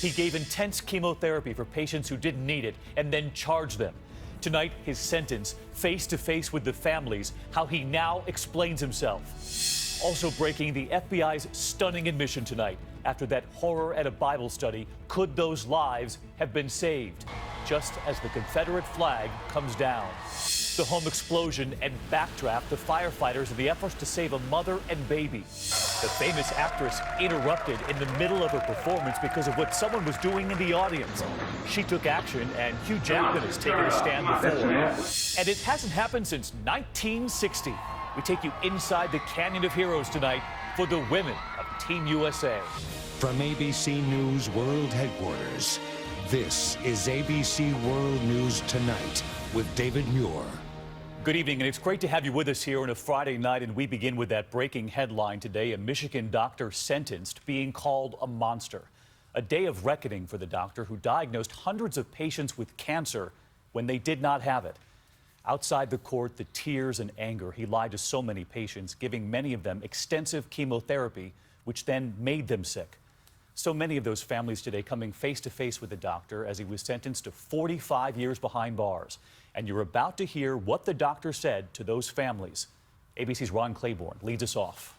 He gave intense chemotherapy for patients who didn't need it and then charged them. Tonight, his sentence, face to face with the families, how he now explains himself. Also breaking, the FBI's stunning admission tonight after that horror at a Bible study. Could those lives have been saved? Just as the Confederate flag comes down. The home explosion and backdraft the firefighters in the efforts to save a mother and baby. The famous actress interrupted in the middle of her performance because of what someone was doing in the audience. She took action, and Hugh Jackman has taken a stand before. And it hasn't happened since 1960. We take you inside the Canyon of Heroes tonight for the women of Team USA. From ABC News World Headquarters, this is ABC World News Tonight with David Muir. Good evening, and it's great to have you with us here on a Friday night, and we begin with that breaking headline today. A Michigan doctor sentenced, being called a monster. A day of reckoning for the doctor who diagnosed hundreds of patients with cancer when they did not have it. Outside the court, the tears and anger. He lied to so many patients, giving many of them extensive chemotherapy, which then made them sick. So many of those families today coming face to face with the doctor as he was sentenced to 45 years behind bars. And you're about to hear what the doctor said to those families. ABC's Ron Claiborne leads us off.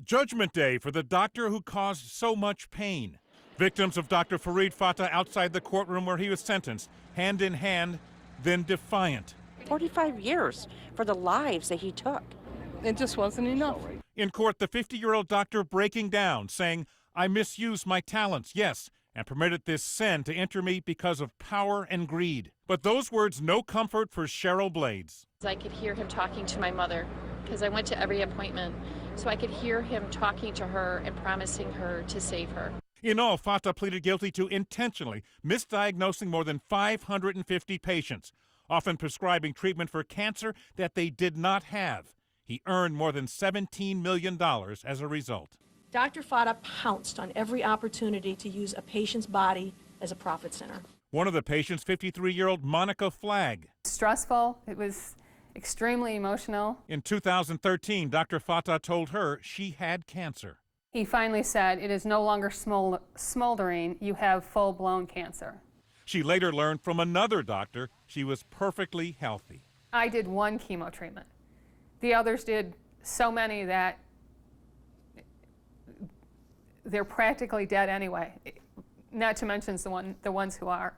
Judgment Day for the doctor who caused so much pain. Victims of Dr. Farid Fatah outside the courtroom where he was sentenced, hand in hand, then defiant. 45 years for the lives that he took. It just wasn't enough. In court, the 50-year-old doctor breaking down, saying, "I misused my talents, yes, and permitted this sin to enter me because of power and greed." But those words no comfort for Cheryl Blades. I could hear him talking to my mother because I went to every appointment. So I could hear him talking to her and promising her to save her. In all, Fatah pleaded guilty to intentionally misdiagnosing more than 550 patients, often prescribing treatment for cancer that they did not have. He earned more than $17 million as a result. Dr. Fatah pounced on every opportunity to use a patient's body as a profit center. One of the patients, 53-year-old Monica Flagg. Stressful. It was extremely emotional. In 2013, Dr. Fatah told her she had cancer. He finally said, "It is no longer smoldering. You have full-blown cancer." She later learned from another doctor she was perfectly healthy. I did one chemo treatment. The others did so many that they're practically dead anyway, not to mention the ones who are.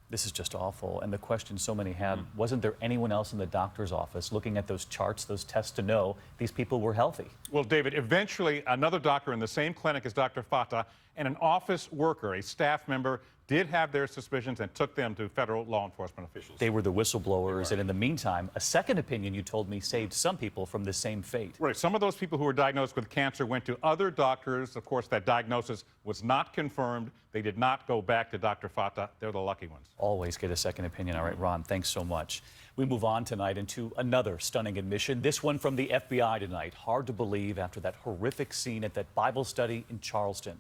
This is just awful. And the question so many had, wasn't there anyone else in the doctor's office looking at those charts, those tests to know these people were healthy? Well, David, eventually another doctor in the same clinic as Dr. Fatah and an office worker, a staff member, did have their suspicions and took them to federal law enforcement officials. They were the whistleblowers, and in the meantime, a second opinion, you told me, saved some people from the same fate. Right. Some of those people who were diagnosed with cancer went to other doctors. Of course, that diagnosis was not confirmed. They did not go back to Dr. Fatah. They're the lucky ones. Always get a second opinion. All right, Ron, thanks so much. We move on tonight into another stunning admission, this one from the FBI tonight. Hard to believe after that horrific scene at that Bible study in Charleston.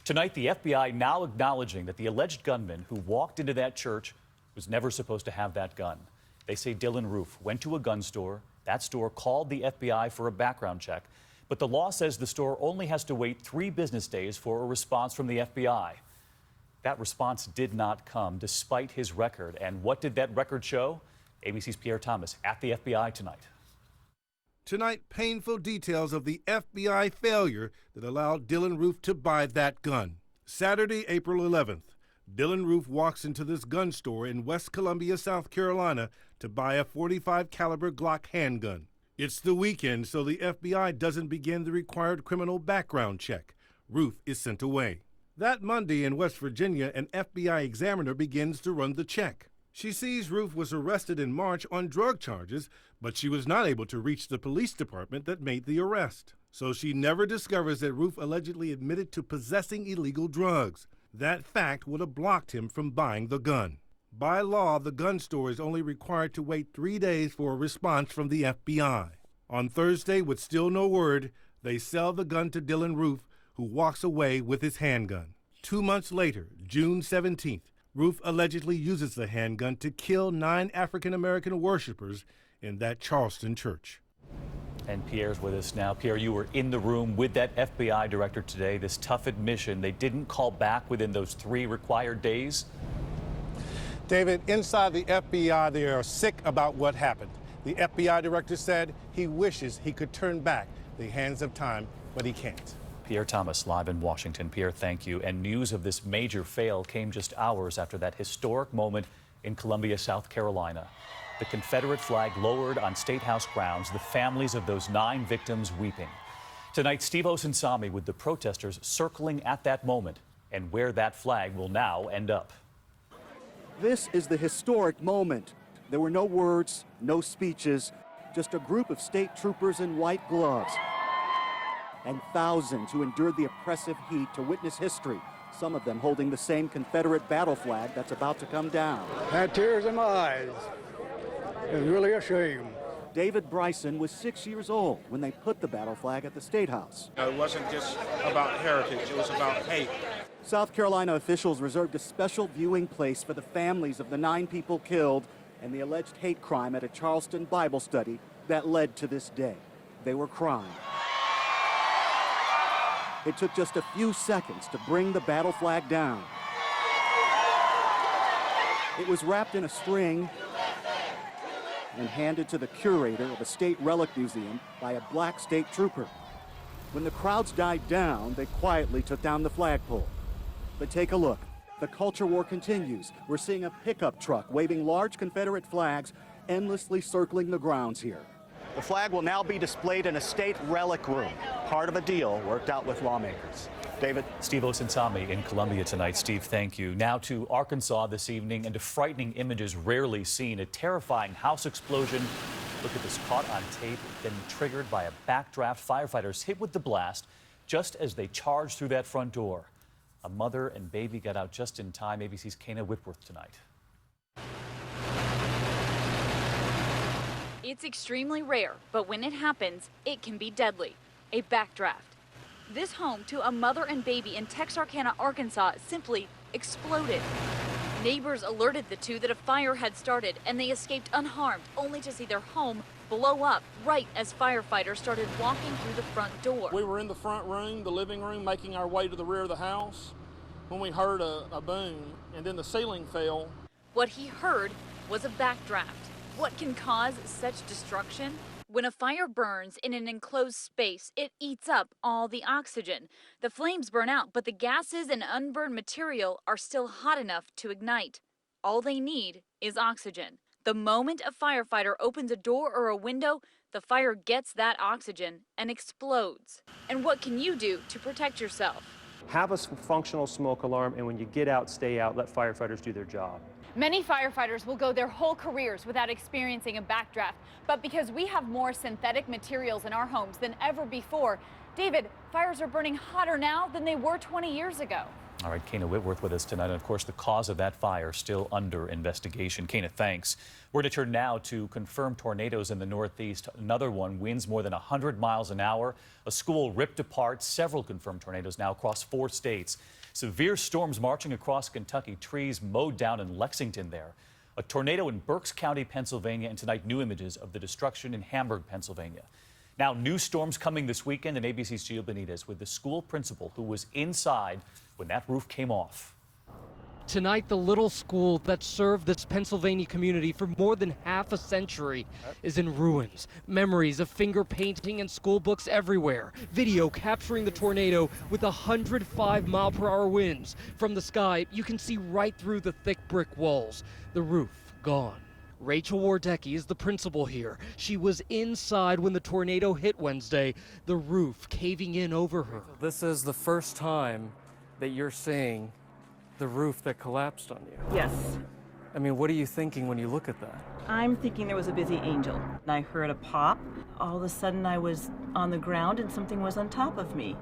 Tonight, the FBI now acknowledging that the alleged gunman who walked into that church was never supposed to have that gun. They say Dylan Roof went to a gun store. That store called the FBI for a background check. But the law says the store only has to wait 3 business days for a response from the FBI. That response did not come despite his record. And what did that record show? ABC's Pierre Thomas at the FBI tonight. Tonight, painful details of the FBI failure that allowed Dylan Roof to buy that gun. Saturday, April 11th, Dylan Roof walks into this gun store in West Columbia, South Carolina, to buy a .45 caliber Glock handgun. It's the weekend, so the FBI doesn't begin the required criminal background check. Roof is sent away. That Monday in West Virginia, an FBI examiner begins to run the check. She sees Roof was arrested in March on drug charges, but she was not able to reach the police department that made the arrest. So she never discovers that Roof allegedly admitted to possessing illegal drugs. That fact would have blocked him from buying the gun. By law, the gun store is only required to wait 3 days for a response from the FBI. On Thursday, with still no word, they sell the gun to Dylan Roof, who walks away with his handgun. 2 months later, June 17th, Roof allegedly uses the handgun to kill 9 African-American worshipers in that Charleston church. And Pierre's with us now. Pierre, you were in the room with that FBI director today. This tough admission, they didn't call back within those 3 required days. David, inside the FBI, they are sick about what happened. The FBI director said he wishes he could turn back the hands of time, but he can't. Pierre Thomas, live in Washington. Pierre, thank you. And news of this major fail came just hours after that historic moment in Columbia, South Carolina. The Confederate flag lowered on State House grounds, the families of those 9 victims weeping. Tonight, Steve Osunsami with the protesters circling at that moment and where that flag will now end up. This is the historic moment. There were no words, no speeches, just a group of state troopers in white gloves and thousands who endured the oppressive heat to witness history, some of them holding the same Confederate battle flag that's about to come down. I had tears in my eyes. It was really a shame. David Bryson was 6 years old when they put the battle flag at the State House. It wasn't just about heritage, it was about hate. South Carolina officials reserved a special viewing place for the families of the 9 people killed and the alleged hate crime at a Charleston Bible study that led to this day. They were crying. It took just a few seconds to bring the battle flag down. It was wrapped in a string and handed to the curator of a state relic museum by a black state trooper. When the crowds died down, they quietly took down the flagpole. But take a look. The culture war continues. We're seeing a pickup truck waving large Confederate flags endlessly circling the grounds here. The flag will now be displayed in a state relic room, part of a deal worked out with lawmakers. David? Steve Osunsami in Columbia tonight. Steve, thank you. Now to Arkansas this evening and to frightening images rarely seen. A terrifying house explosion. Look at this, caught on tape, then triggered by a backdraft. Firefighters hit with the blast just as they charged through that front door. A mother and baby got out just in time. ABC's Kana Whitworth tonight. It's extremely rare, but when it happens, it can be deadly. A backdraft. This home to a mother and baby in Texarkana, Arkansas simply exploded. Neighbors alerted the two that a fire had started and they escaped unharmed, only to see their home blow up right as firefighters started walking through the front door. We were in the front room, the living room, making our way to the rear of the house when we heard a boom, and then the ceiling fell. What he heard was a backdraft. What can cause such destruction? When a fire burns in an enclosed space, it eats up all the oxygen. The flames burn out, but the gases and unburned material are still hot enough to ignite. All they need is oxygen. The moment a firefighter opens a door or a window, the fire gets that oxygen and explodes. And what can you do to protect yourself? Have a functional smoke alarm, and when you get out, stay out. Let firefighters do their job. Many firefighters will go their whole careers without experiencing a backdraft, but because we have more synthetic materials in our homes than ever before, David, fires are burning hotter now than they were 20 years ago. All right, Kana Whitworth with us tonight. And of course, the cause of that fire still under investigation. Kana, thanks. We're going to turn now to confirmed tornadoes in the Northeast. Another one, winds more than 100 miles an hour. A school ripped apart. Several confirmed tornadoes now across 4 states. Severe storms marching across Kentucky. Trees mowed down in Lexington there. A tornado in Berks County, Pennsylvania. And tonight, new images of the destruction in Hamburg, Pennsylvania. Now, new storms coming this weekend, and ABC's Gio Benitez with the school principal who was inside when that roof came off. Tonight, the little school that served this Pennsylvania community for more than half a century is in ruins. Memories of finger painting and school books everywhere. Video capturing the tornado with 105-mile-per-hour winds. From the sky, you can see right through the thick brick walls. The roof gone. Rachel Wardecki is the principal here. She was inside when the tornado hit Wednesday, the roof caving in over her. This is the first time that you're seeing the roof that collapsed on you. Yes. I mean, what are you thinking when you look at that? I'm thinking there was a busy angel. I heard a pop. All of a sudden I was on the ground and something was on top of me.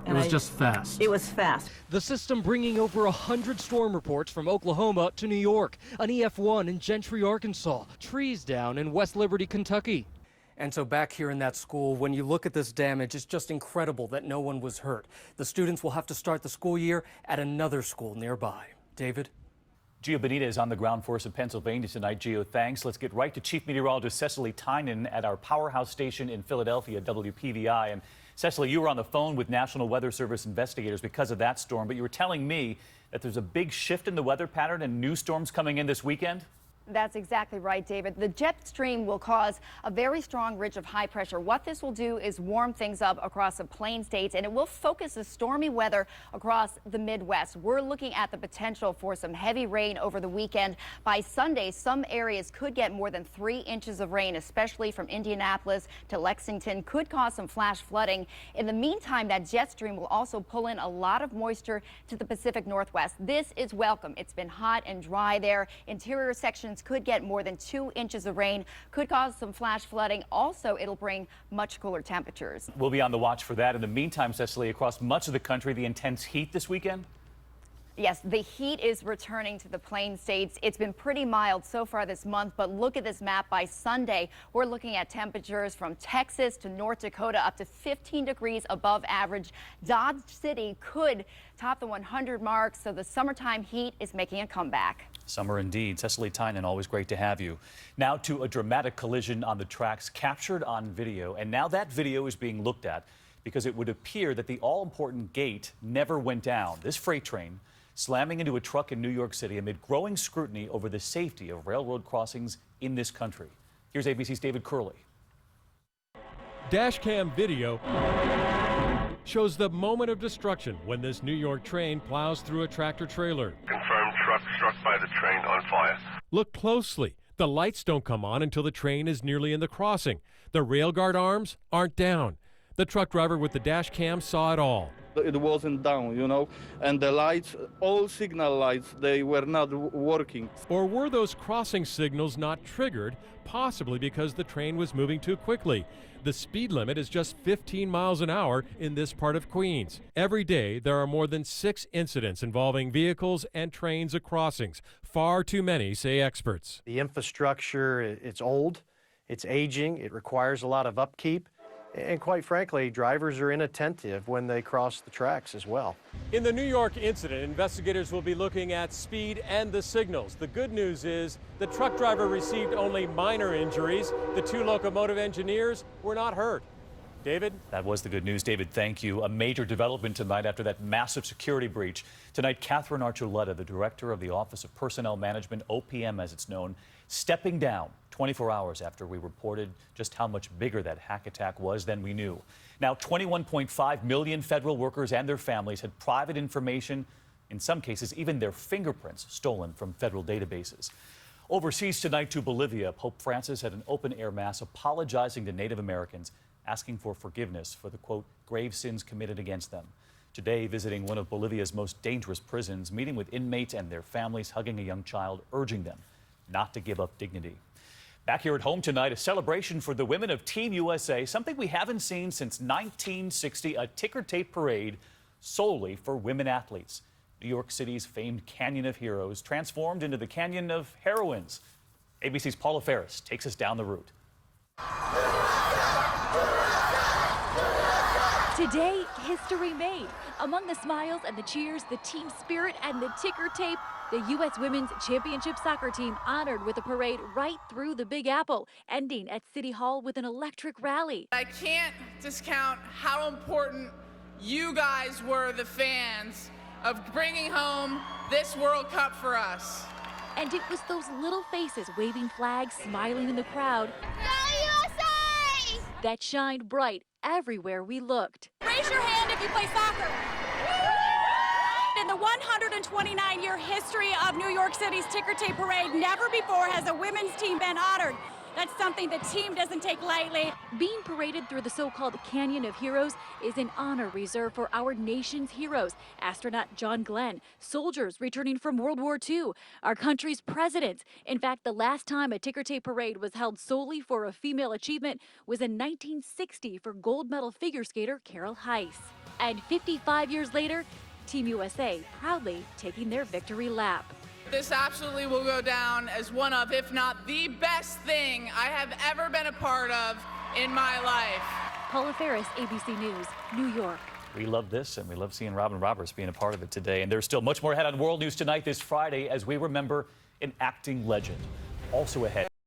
It was just fast. It was fast. The system bringing over 100 storm reports from Oklahoma to New York, an EF1 in Gentry, Arkansas, trees down in West Liberty, Kentucky. And so back here in that school, when you look at this damage, it's just incredible that no one was hurt. The students will have to start the school year at another school nearby. David? Gio Benita is on the ground force in Pennsylvania tonight. Gio, thanks. Let's get right to Chief Meteorologist Cecily Tynan at our powerhouse station in Philadelphia, WPVI. And Cecily, you were on the phone with National Weather Service investigators because of that storm, but you were telling me that there's a big shift in the weather pattern and new storms coming in this weekend? That's exactly right, David. The jet stream will cause a very strong ridge of high pressure. What this will do is warm things up across the plain states, and it will focus the stormy weather across the Midwest. We're looking at the potential for some heavy rain over the weekend. By Sunday, some areas could get more than 3 inches of rain, especially from Indianapolis to Lexington, could cause some flash flooding. In the meantime, that jet stream will also pull in a lot of moisture to the Pacific Northwest. This is welcome. It's been hot and dry there. Interior sections could get more than 2 inches of rain, could cause some flash flooding. Also, it'll bring much cooler temperatures. We'll be on the watch for that. In the meantime, Cecily, across much of the country, the intense heat this weekend? Yes, the heat is returning to the plain states. It's been pretty mild so far this month, but look at this map. By Sunday, we're looking at temperatures from Texas to North Dakota up to 15 degrees above average. Dodge City could top the 100 mark, so the summertime heat is making a comeback. Summer indeed. Cecily Tynan, always great to have you. Now to a dramatic collision on the tracks captured on video, and now that video is being looked at because it would appear that the all-important gate never went down. This freight train slamming into a truck in New York City amid growing scrutiny over the safety of railroad crossings in this country. Here's ABC's David Curley. Dashcam video shows the moment of destruction when this New York train plows through a tractor trailer. Confirmed truck struck by the train on fire. Look closely. The lights don't come on until the train is nearly in the crossing. The rail guard arms aren't down. The truck driver with the dash cam saw it all. It wasn't down, you know, and the lights, all signal lights, they were not working. Or were those crossing signals not triggered, possibly because the train was moving too quickly? The speed limit is just 15 miles an hour in this part of Queens. Every day, there are more than 6 incidents involving vehicles and trains at crossings. Far too many, say experts. The infrastructure, it's old, it's aging, it requires a lot of upkeep. And quite frankly, drivers are inattentive when they cross the tracks as well. In the New York incident, investigators will be looking at speed and the signals. The good news is the truck driver received only minor injuries. The 2 locomotive engineers were not hurt. David? That was the good news, David. Thank you. A major development tonight after that massive security breach. Tonight, Catherine Archuleta, the director of the Office of Personnel Management, OPM as it's known, stepping down 24 hours after we reported just how much bigger that hack attack was than we knew. Now, 21.5 million federal workers and their families had private information, in some cases even their fingerprints, stolen from federal databases. Overseas tonight to Bolivia, Pope Francis had an open-air mass apologizing to Native Americans, asking for forgiveness for the, quote, grave sins committed against them. Today, visiting one of Bolivia's most dangerous prisons, meeting with inmates and their families, hugging a young child, urging them not to give up dignity. Back here at home tonight, a celebration for the women of Team USA, something we haven't seen since 1960, a ticker tape parade solely for women athletes. New York City's famed Canyon of Heroes transformed into the Canyon of Heroines. ABC's Paula Ferris takes us down the route. Today, history made. Among the smiles and the cheers, the team spirit and the ticker tape, the U.S. Women's Championship Soccer team honored with a parade right through the Big Apple, ending at City Hall with an electric rally. I can't discount how important you guys were, the fans, of bringing home this World Cup for us. And it was those little faces waving flags, smiling in the crowd, Go USA! that shined bright everywhere we looked. Raise your hand if you play soccer. In the 129-year history of New York City's ticker tape parade, never before has a women's team been honored. That's something the team doesn't take lightly. Being paraded through the so-called Canyon of Heroes is an honor reserved for our nation's heroes. Astronaut John Glenn, soldiers returning from World War II, our country's presidents. In fact, the last time a ticker tape parade was held solely for a female achievement was in 1960 for gold medal figure skater Carol Heiss. And 55 years later, Team USA proudly taking their victory lap. This absolutely will go down as one of, if not the best thing I have ever been a part of in my life. Paula Ferris, ABC News, New York. We love this, and we love seeing Robin Roberts being a part of it today. And there's still much more ahead on World News Tonight this Friday as we remember an acting legend. Also ahead.